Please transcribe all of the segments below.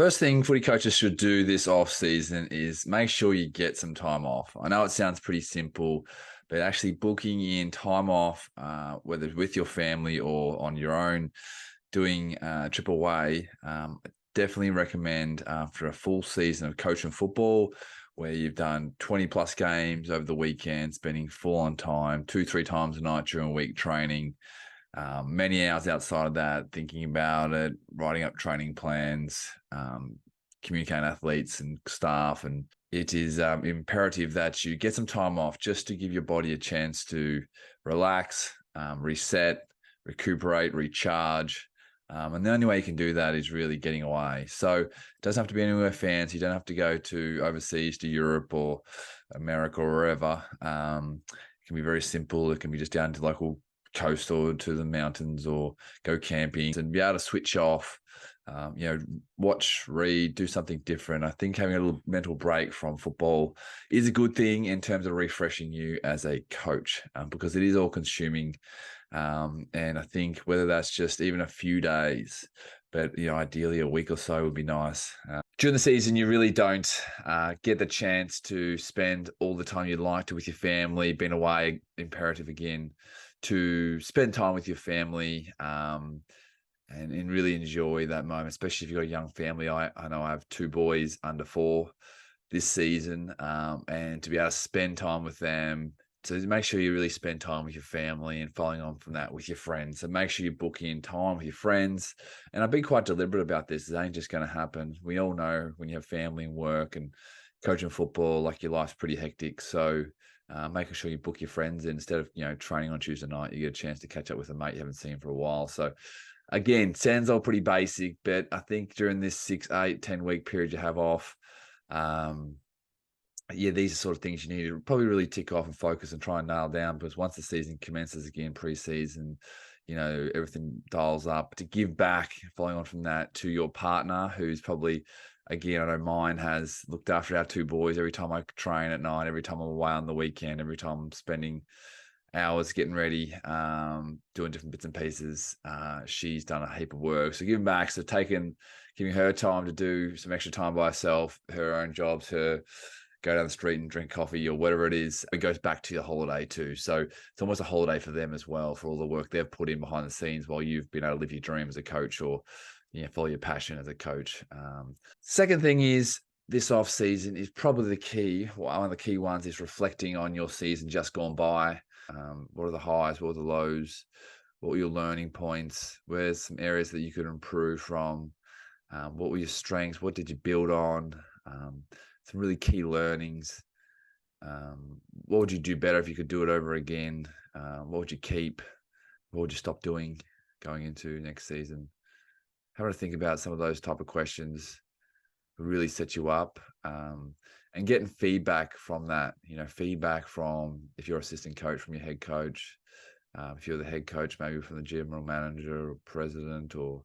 First thing footy coaches should do this off season is make sure you get some time off. I know it sounds pretty simple, but actually booking in time off, whether with your family or on your own, doing a trip away, definitely recommend after a full season of coaching football, where you've done 20 plus games over the weekend, spending full on time, 2, 3 times a night during week training. Many hours outside of that, thinking about it, writing up training plans, communicating athletes and staff. And it is imperative that you get some time off just to give your body a chance to relax, reset, recuperate, recharge. And the only way you can do that is really getting away. So it doesn't have to be anywhere fancy. You don't have to go to overseas to Europe or America or wherever. It can be very simple. It can be just down to local coast or to the mountains or go camping and be able to switch off, watch, read, do something different. I think having a little mental break from football is a good thing in terms of refreshing you as a coach, because it is all consuming. And I think whether that's just even a few days, but ideally a week or so would be nice. During the season, you really don't get the chance to spend all the time you'd like to with your family. Being away, imperative again to spend time with your family, and really enjoy that moment, especially if you've got a young family. I know I have 2 boys under 4 this season, and to be able to spend time with them. So make sure you really spend time with your family, and following on from that with your friends. So make sure you book in time with your friends. And I've been quite deliberate about this. It ain't just going to happen. We all know when you have family and work and coaching football, like your life's pretty hectic. So making sure you book your friends in instead of training on Tuesday night, you get a chance to catch up with a mate you haven't seen for a while. So again, sounds all pretty basic, but I think during this 6, 8, 10 week period you have off, these are sort of things you need to probably really tick off and focus and try and nail down, because once the season commences again, pre-season, everything dials up. To give back, following on from that, to your partner, who's probably, again, I know mine has looked after our 2 boys every time I train at night, every time I'm away on the weekend, every time I'm spending hours getting ready, doing different bits and pieces. She's done a heap of work. So giving back, so giving her time to do some extra time by herself, her own jobs, her go down the street and drink coffee or whatever it is, it goes back to your holiday too. So it's almost a holiday for them as well, for all the work they've put in behind the scenes while you've been able to live your dream as a coach, or follow your passion as a coach. Second thing is, this off season is probably the key. One of the key ones is reflecting on your season just gone by. What are the highs? What are the lows? What were your learning points? Where's some areas that you could improve from? What were your strengths? What did you build on? Some really key learnings. What would you do better if you could do it over again? What would you keep? What would you stop doing going into next season? Having to think about some of those type of questions will really set you up, and getting feedback from that. Feedback from, if you're assistant coach, from your head coach. If you're the head coach, maybe from the general manager or president, or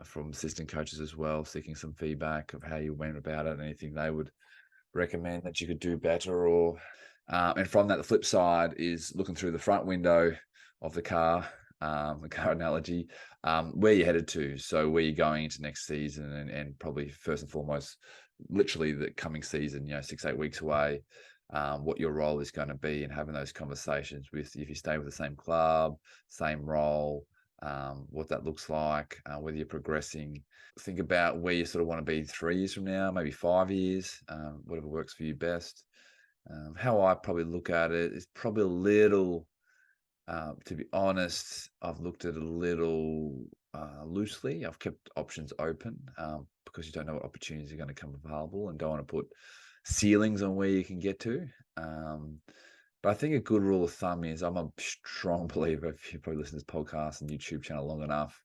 from assistant coaches as well, seeking some feedback of how you went about it and anything they would recommend that you could do better. Or and from that, the flip side is looking through the front window of the car analogy, where you're headed to. So where you're going into next season, and probably first and foremost, literally the coming season, 6, 8 weeks away, what your role is going to be, and having those conversations with, if you stay with the same club, same role, what that looks like, whether you're progressing. Think about where you sort of want to be 3 years from now, maybe 5 years, whatever works for you best. How I probably look at it is probably a little, to be honest, I've looked at it a little loosely. I've kept options open, because you don't know what opportunities are going to come available, and don't want to put ceilings on where you can get to. But I think a good rule of thumb is, I'm a strong believer, if you probably listen to this podcast and YouTube channel long enough,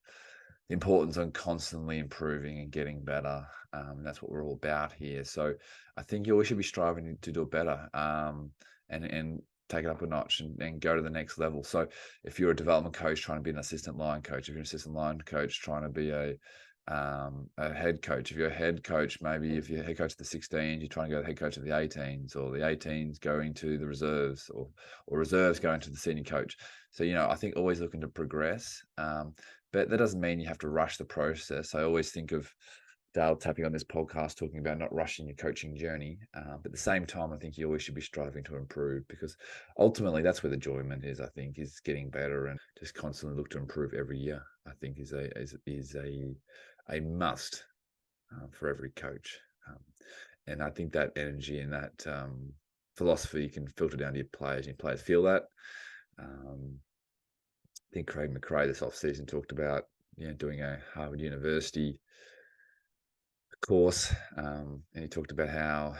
the importance on constantly improving and getting better. And that's what we're all about here. So I think you always should be striving to do it better, and take it up a notch, and go to the next level. So if you're a development coach trying to be an assistant line coach, if you're an assistant line coach trying to be a head coach, if you're a head coach, maybe if you're head coach of the 16s, you're trying to go to the head coach of the 18s, or the 18s going to the reserves, or reserves going to the senior coach. So, I think always looking to progress. But that doesn't mean you have to rush the process. I always think of Dale tapping on this podcast talking about not rushing your coaching journey. But at the same time, I think you always should be striving to improve, because ultimately that's where the enjoyment is, I think, is getting better and just constantly look to improve every year, I think is a must for every coach. And I think that energy and that philosophy can filter down to your players, and your players feel that. I think Craig McRae this offseason talked about doing a Harvard University course, and he talked about how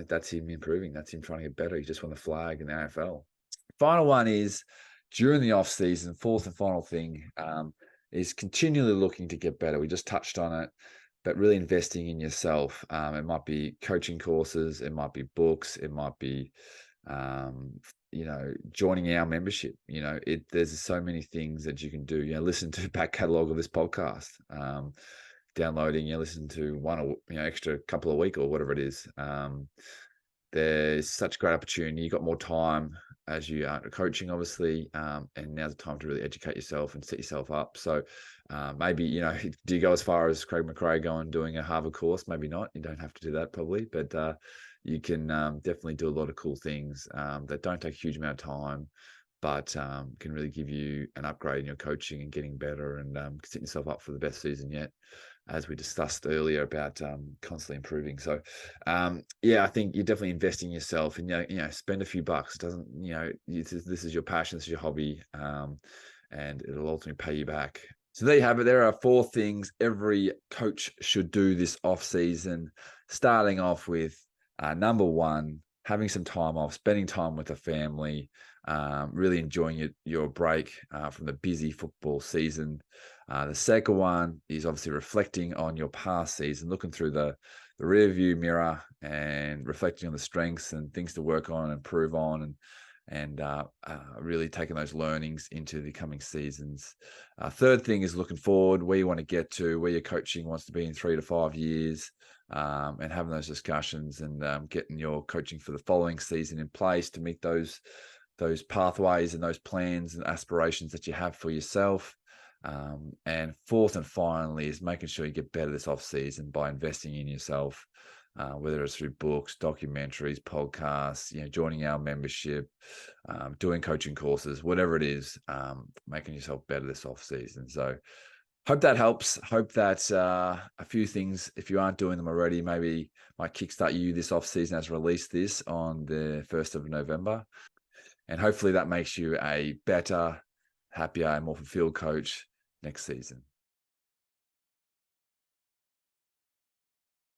that's him improving, that's him trying to get better. He just won the flag in the AFL. Final one is during the off season. Fourth and final thing is continually looking to get better. We just touched on it, but really investing in yourself. It might be coaching courses, it might be books, it might be joining our membership. There's so many things that you can do. Listen to back catalog of this podcast. Downloading, listen to one or extra couple a week or whatever it is. There's such great opportunity. You've got more time as you are coaching, obviously, and now's the time to really educate yourself and set yourself up. So maybe, do you go as far as Craig McRae going doing a Harvard course? Maybe not. You don't have to do that probably, but you can definitely do a lot of cool things that don't take a huge amount of time, but can really give you an upgrade in your coaching and getting better and setting yourself up for the best season yet, as we discussed earlier about constantly improving. So I think you're definitely investing in yourself, and spend a few bucks. It doesn't, this is your passion, this is your hobby, and it'll ultimately pay you back. So there you have it. There are 4 things every coach should do this off season, starting off with number 1, having some time off, spending time with the family, really enjoying your break from the busy football season. The second one is obviously reflecting on your past season, looking through the rear view mirror and reflecting on the strengths and things to work on and improve on, and really taking those learnings into the coming seasons. Third thing is looking forward, where you want to get to, where your coaching wants to be in 3 to 5 years, and having those discussions and getting your coaching for the following season in place to meet those pathways and those plans and aspirations that you have for yourself. And fourth and finally is making sure you get better this off season by investing in yourself, whether it's through books, documentaries, podcasts, joining our membership, doing coaching courses, whatever it is, making yourself better this off season. So hope that helps. Hope that a few things, if you aren't doing them already, maybe might kickstart you this off season as release this on the 1st of November. And hopefully that makes you a better, happier, and more fulfilled coach next season.